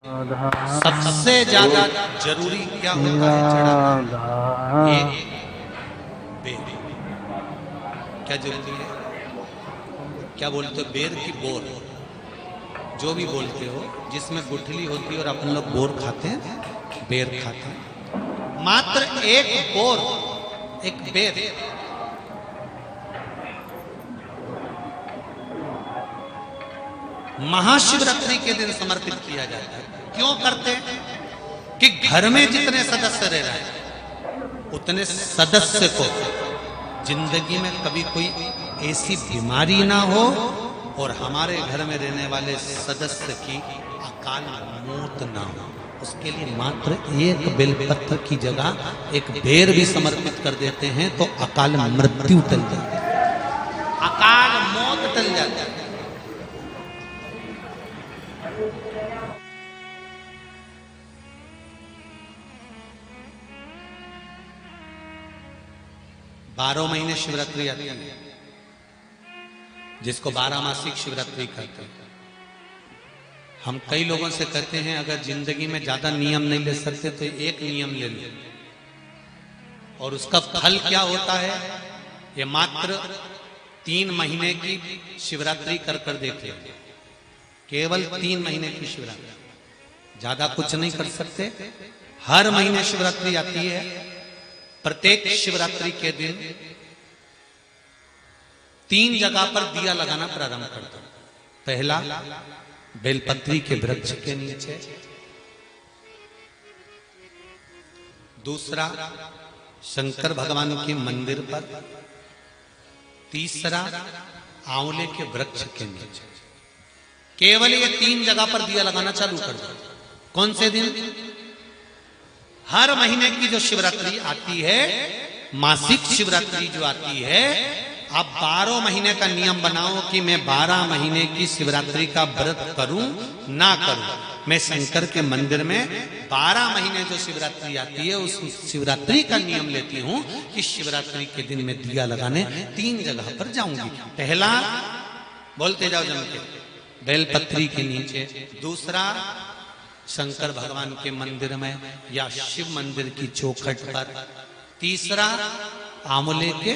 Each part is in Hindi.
सबसे ज्यादा जरूरी क्या होता है चढ़ाना? एक बेर। क्या जरूरी है? क्या बोलते हो? बेर की बोर, जो भी बोलते हो, जिसमें गुठली होती है और अपन लोग बोर खाते हैं, बेर खाते हैं। मात्र एक बोर, एक बेर महाशिवरात्रि के दिन समर्पित किया जाता है। क्यों करते हैं? कि घर में जितने सदस्य रह रहे हैं उतने सदस्य को जिंदगी में कभी कोई ऐसी बीमारी ना हो और हमारे घर में रहने वाले सदस्य की अकाल मौत ना हो। उसके लिए मात्र एक बेलपत्र की जगह एक बेर भी समर्पित कर देते हैं तो अकाल मृत्यु टल जाती है, अकाल मौत टल जाती है। 12 महीने शिवरात्रि आती है, जिसको 12 मासिक शिवरात्रि कहते हैं। हम कई लोगों से कहते हैं अगर जिंदगी में ज्यादा नियम नहीं ले सकते तो एक नियम ले लो, और उसका फल क्या होता है ये मात्र 3 महीने की शिवरात्रि कर कर देख लो। केवल 3 महीने की शिवरात्रि, ज्यादा कुछ नहीं कर सकते। हर महीने शिवरात्रि आती है। प्रत्येक शिवरात्रि के दिन 3 जगह पर दिया लगाना प्रारंभ कर दो। पहला बेलपत्री के वृक्ष के नीचे, दूसरा शंकर भगवान के मंदिर पर, तीसरा आंवले के वृक्ष के नीचे। केवल ये 3 जगह पर दिया लगाना चालू कर दो। कौन से दिन? हर महीने की जो शिवरात्रि आती है, मासिक शिवरात्रि जो आती है, आप 12 महीने का नियम बनाओ कि मैं 12 महीने की शिवरात्रि का व्रत करूं ना करूं। मैं शंकर के मंदिर में 12 महीने जो शिवरात्रि आती है उस शिवरात्रि का नियम लेती हूं कि शिवरात्रि के दिन मैं दिया लगाने 3 जगह पर जाऊंगी। पहला, बोलते जाओ जम के, बेलपत्री के नीचे। दूसरा, शंकर भगवान के मंदिर में या शिव मंदिर की चौखट पर। तीसरा, आंवले के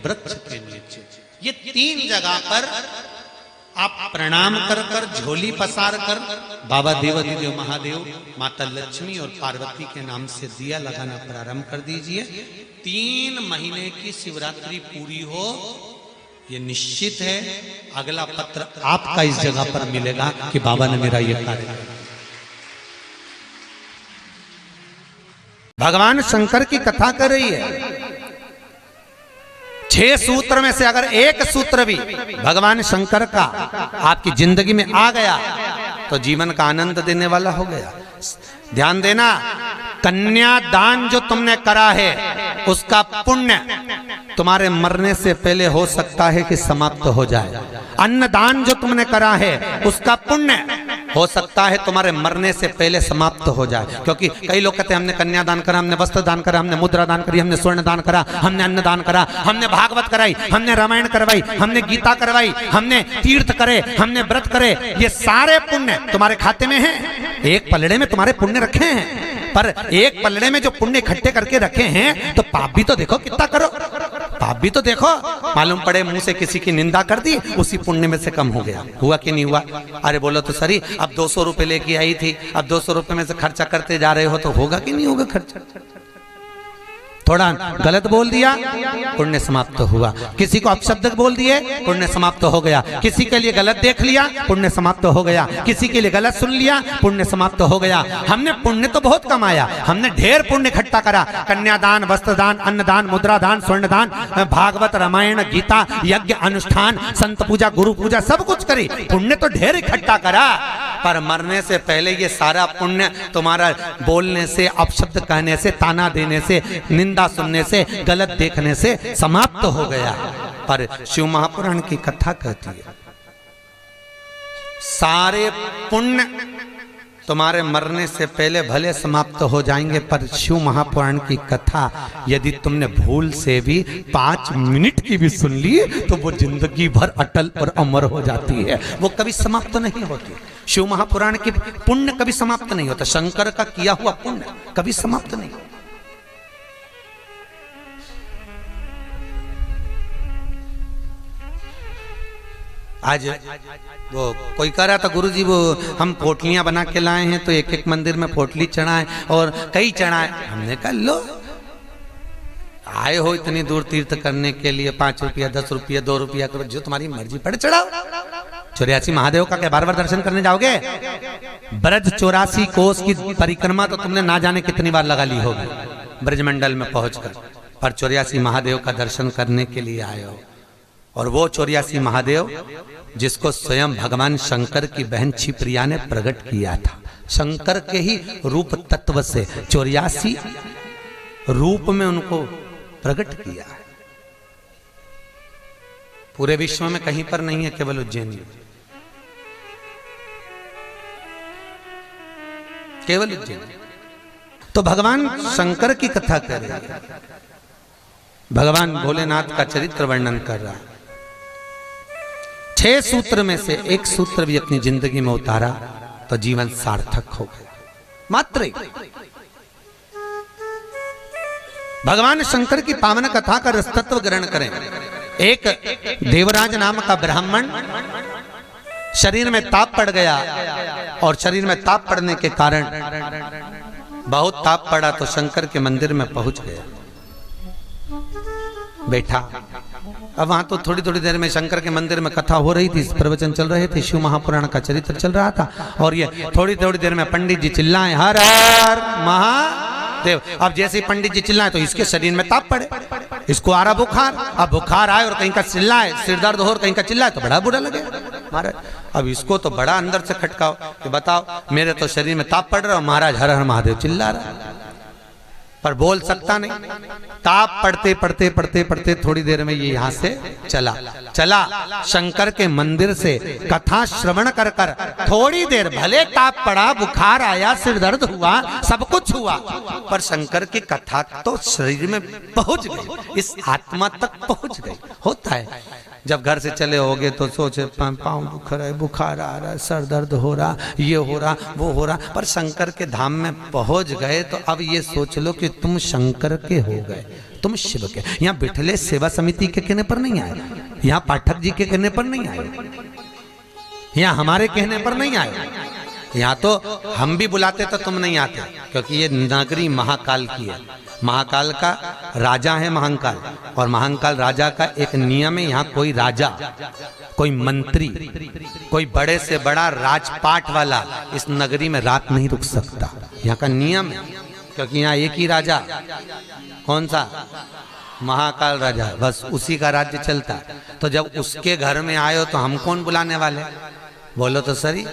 वृक्ष के नीचे। ये 3 जगह पर आप प्रणाम कर कर, झोली पसार कर बाबा देवाधिदेव महादेव, माता लक्ष्मी और पार्वती के नाम से दिया लगाना प्रारंभ कर दीजिए। 3 महीने की शिवरात्रि पूरी हो, ये निश्चित है अगला पत्र आपका इस जगह पर मिलेगा कि बाबा ने मेरा ये कार्य किया। भगवान शंकर की कथा कर रही है। 6 सूत्र में से अगर एक सूत्र भी भगवान शंकर का आपकी जिंदगी में आ गया तो जीवन का आनंद देने वाला हो गया। ध्यान देना, कन्यादान जो तुमने करा है उसका पुण्य तुम्हारे मरने से पहले हो सकता है कि समाप्त हो जाए। अन्नदान जो तुमने करा है उसका पुण्य हो सकता है तुम्हारे मरने से पहले समाप्त हो जाए। क्योंकि कई लोग कहते हैं हमने कन्यादान करा, हमने वस्त्र दान करा, हमने मुद्रा दान करी, हमने स्वर्ण दान करा, हमने अन्न दान करा, हमने भागवत कराई, हमने रामायण करवाई, हमने गीता करवाई, हमने तीर्थ करे, हमने व्रत करे। ये सारे पुण्य तुम्हारे खाते में हैं। एक पलड़े में तुम्हारे पुण्य रखे हैं, पर एक पलड़े में जो पुण्य इकट्ठे करके रखे हैं तो पाप भी तो देखो कितना करो। पाप भी तो देखो, मालूम पड़े मुंह से किसी की निंदा कर दी, उसी पुण्य में से कम हो गया। हुआ कि नहीं हुआ? अरे बोलो तो सही, अब 200 रुपए लेके आई थी, अब 200 रुपए में से खर्चा करते जा रहे हो तो होगा कि नहीं होगा खर्चा? थोड़ा गलत बोल दिया, पुण्य समाप्त हुआ। किसी को अपशब्द बोल दिए, पुण्य समाप्त हो गया। किसी के लिए गलत देख लिया, पुण्य समाप्त हो गया। किसी के लिए गलत सुन लिया, पुण्य समाप्त हो गया। हमने पुण्य तो बहुत कमाया, हमने ढेर पुण्य इकट्ठा करा। कन्यादान, वस्त्रदान, अन्नदान, मुद्रादान, स्वर्णदान, भागवत, रामायण, गीता, यज्ञ, अनुष्ठान, संत पूजा, गुरु पूजा, सब कुछ करी, पुण्य तो ढेर इकट्ठा करा। पर मरने से पहले ये सारा पुण्य तुम्हारा बोलने से, अपशब्द कहने से, ताना देने से, निंदा सुनने से, गलत देखने से समाप्त हो गया। पर शिव महापुराण की कथा कहती है सारे पुण्य तुम्हारे मरने से पहले भले समाप्त हो जाएंगे, पर शिव महापुराण की कथा यदि तुमने भूल से भी 5 मिनट की भी सुन ली तो वो जिंदगी भर अटल और अमर हो जाती है, वो कभी समाप्त नहीं होती। शिव महापुराण की पुण्य कभी समाप्त नहीं होता, शंकर का किया हुआ पुण्य कभी समाप्त नहीं। आज वो कोई कह रहा था गुरुजी वो हम पोटलियां बना के लाए हैं तो एक एक मंदिर में पोटली चढ़ाए और कई चढ़ाए। हमने कहा लो आए हो इतनी दूर तीर्थ करने के लिए 5 रुपया 10 रुपया 2 रुपया करो जो तुम्हारी मर्जी पड़े चढ़ाओ। 84 महादेव का क्या बार बार दर्शन करने जाओगे? ब्रज 84 कोस की परिक्रमा तो तुमने ना जाने कितनी बार लगा ली होगी ब्रजमंडल में पहुंचकर, पर 84 महादेव का दर्शन करने के लिए आए हो। और वो 84 महादेव जिसको स्वयं भगवान शंकर की बहन क्षिप्रिया ने प्रकट किया था, शंकर के ही रूप तत्व से 84 रूप में उनको प्रकट किया है। पूरे विश्व में कहीं पर नहीं है, केवल उज्जैन में, केवल उज्जैन। तो भगवान शंकर की कथा कर रहे हैं, भगवान भोलेनाथ का चरित्र वर्णन कर रहा है। 6 सूत्र में से एक सूत्र भी अपनी जिंदगी में उतारा तो जीवन सार्थक हो गया। मात्र भगवान शंकर की पावन कथा का रसतत्व ग्रहण करें। एक देवराज नाम का ब्राह्मण शरीर में ताप पड़ गया और शरीर में ताप पड़ने के कारण बहुत ताप पड़ा तो शंकर के मंदिर में पहुंच गया, बैठा। अब वहां तो थोड़ी थोड़ी देर में शंकर के मंदिर में कथा हो रही थी, प्रवचन चल रहे थे, शिव महापुराण का चरित्र चल रहा था। और ये थोड़ी थोड़ी देर में पंडित जी चिल्लाए हर हर महादेव। अब जैसे ही पंडित जी चिल्लाए तो इसके शरीर में ताप पड़े, इसको आ रहा बुखार। अब बुखार आए और कहीं का चिल्लाए, सिर दर्द हो और कहीं का चिल्लाए तो बड़ा बुरा लगे महाराज। अब इसको तो बड़ा अंदर से खटकाओ कि बताओ मेरे तो शरीर में ताप पड़ रहा है, महाराज हर हर महादेव चिल्ला रहा, पर बोल सकता नहीं। ताप पढ़ते पढ़ते पढ़ते पढ़ते थोड़ी देर में ये यहां से चला शंकर के मंदिर से कथा श्रवण कर कर थोड़ी देर भले ताप पड़ा, बुखार आया, सिर दर्द हुआ, सब कुछ हुआ, पर शंकर की कथा तो शरीर में पहुंच गई, इस आत्मा तक पहुंच गई। होता है जब घर से चले होगे तो सोचे पाँव दुख रहा है, बुखार आ रहा है, सर दर्द हो रहा, ये हो रहा, वो हो रहा, पर शंकर के धाम में पहुंच गए तो अब ये सोच लो कि तुम शंकर के हो गए, तुम शिव के। यहाँ बिठले सेवा समिति के कहने पर नहीं आए, यहाँ पाठक जी के कहने पर नहीं आए, यहाँ हमारे कहने पर नहीं आए। यहाँ तो हम भी बुलाते तो तुम नहीं आते, क्योंकि ये नगरी महाकाल की है। महाकाल का राजा है महाकाल, और महाकाल राजा का एक नियम है, यहाँ कोई राजा, कोई मंत्री, कोई बड़े से बड़ा राजपाट वाला इस नगरी में रात नहीं रुक सकता। यहाँ का नियम है, क्योंकि यहाँ एक ही राजा, कौन सा? महाकाल राजा, बस उसी का राज्य चलता। तो जब उसके घर में आए हो तो हम कौन बुलाने वाले? बोलो तो सही।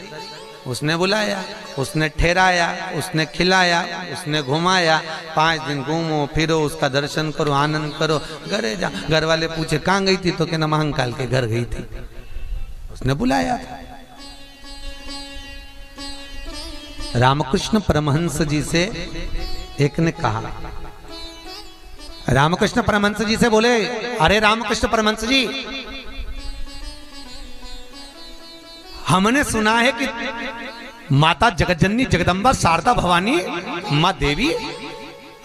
उसने बुलाया, उसने ठहराया, उसने खिलाया, उसने घुमाया, 5 दिन घूमो फिरो, उसका दर्शन करो, आनंद करो, घरे जा। घर वाले पूछे कहाँ गई थी तो कहना महाकाल के घर गई थी, उसने बुलाया। रामकृष्ण परमहंस जी से एक ने कहा, रामकृष्ण परमहंस जी से बोले, अरे रामकृष्ण परमहंस जी, हमने सुना है कि माता जगतजननी जगदम्बा शारदा भवानी माँ देवी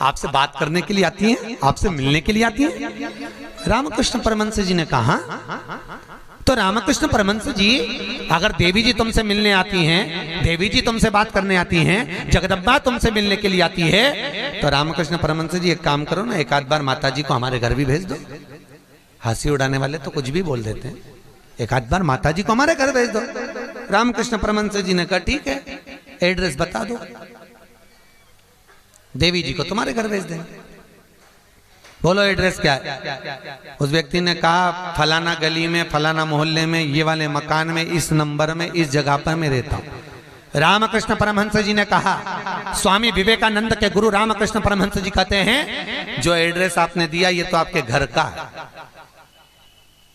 आपसे बात करने के लिए आती हैं, आपसे मिलने के लिए आती हैं। रामकृष्ण परमहंस जी ने कहा, तो रामकृष्ण परमहंस जी, अगर देवी जी तुमसे मिलने आती हैं, देवी जी तुमसे बात करने आती हैं, जगदम्बा तुमसे मिलने के लिए आती है, तो रामकृष्ण परमहंस जी एक काम करो ना, एक आध बार माता जी को हमारे घर भी भेज दो। हंसी उड़ाने वाले तो कुछ भी बोल देते हैं, एक आध बार माता जी को हमारे घर भेज दो। रामकृष्ण परमहंस जी ने कहा ठीक है, एड्रेस बता दो, देवी जी को तुम्हारे घर भेज देंगे। बोलो एड्रेस क्या है? उस व्यक्ति ने कहा फलाना गली में, फलाना मोहल्ले में, ये वाले मकान में, इस नंबर में, इस जगह पर मैं रहता हूं। रामकृष्ण परमहंस जी ने कहा, स्वामी विवेकानंद के गुरु रामकृष्ण परमहंस जी कहते हैं, जो एड्रेस आपने दिया ये तो आपके घर का है,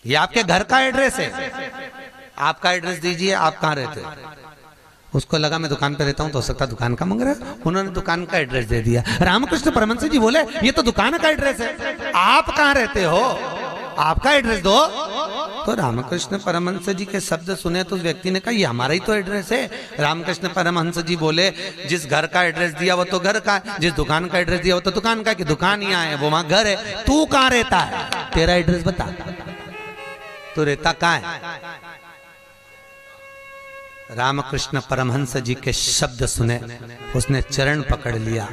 ये आपके घर का एड्रेस है, आपका एड्रेस दीजिए, आप कहाँ रहते हैं? उसको लगा मैं दुकान पे रहता हूँ, तो हो सकता दुकान का मांग रहा है, उन्होंने दुकान का एड्रेस दे दिया। रामकृष्ण परमहंस जी बोले ये तो दुकान का एड्रेस है, आप कहाँ रहते हो, आपका एड्रेस दो। तो रामकृष्ण परमहंस जी के शब्द सुने तो उस व्यक्ति ने कहा ये हमारा ही तो एड्रेस है। रामकृष्ण परमहंस जी बोले जिस घर का एड्रेस दिया वो तो घर का है, जिस दुकान का एड्रेस दिया वो तो दुकान का है, कि दुकान यहाँ है वो वहां घर है, तू कहाँ रहता है, तेरा एड्रेस बता, तू रहता कहाँ है। रामकृष्ण परमहंस जी के शब्द सुने उसने चरण पकड़ लिया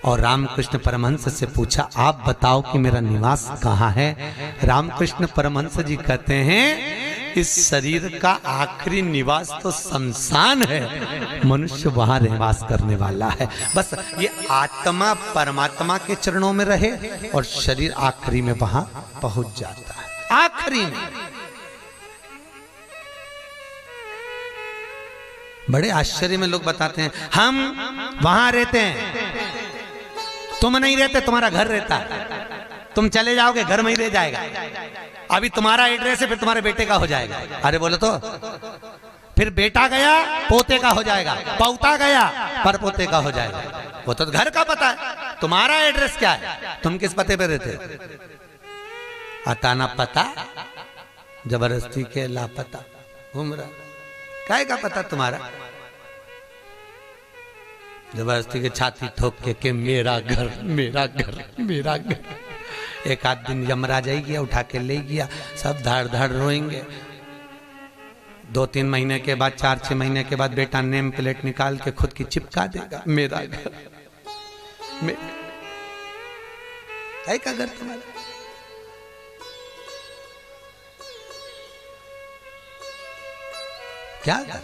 और रामकृष्ण परमहंस से पूछा आप बताओ कि मेरा निवास कहाँ है। रामकृष्ण परमहंस जी कहते हैं इस शरीर का आखिरी निवास तो शमशान है, मनुष्य वहां निवास करने वाला है। बस ये आत्मा परमात्मा के चरणों में रहे और शरीर आखिरी में वहां पहुंच जाता है, आखिरी में। बड़े आश्चर्य में लोग बताते हैं हम वहां रहते हैं, तुम नहीं रहते, तुम्हारा घर रहता है, तुम चले जाओगे घर में ही रह जाएगा, अभी तुम्हारा एड्रेस है फिर तुम्हारे बेटे का हो जाएगा। अरे बोलो तो फिर बेटा गया पोते का हो जाएगा, पौता गया पर पोते का हो जाएगा, वो तो घर का पता है, तुम्हारा एड्रेस क्या है, तुम किस पते पे रहते हो। अताना पता जबरदस्ती के लापता घूम रहा, काय का पता तुम्हारा, जबरदस्ती के छाती ठोक के मेरा घर मेरा घर मेरा घर। एक आध दिन यमराज आई गया उठा के ले गया, सब धाड़ धाड़ रोएंगे। 2-3 महीने के बाद 4-6 महीने के बाद बेटा नेम प्लेट निकाल के खुद की चिपका देगा, मेरा घर काय का घर तुम्हारा। क्या घर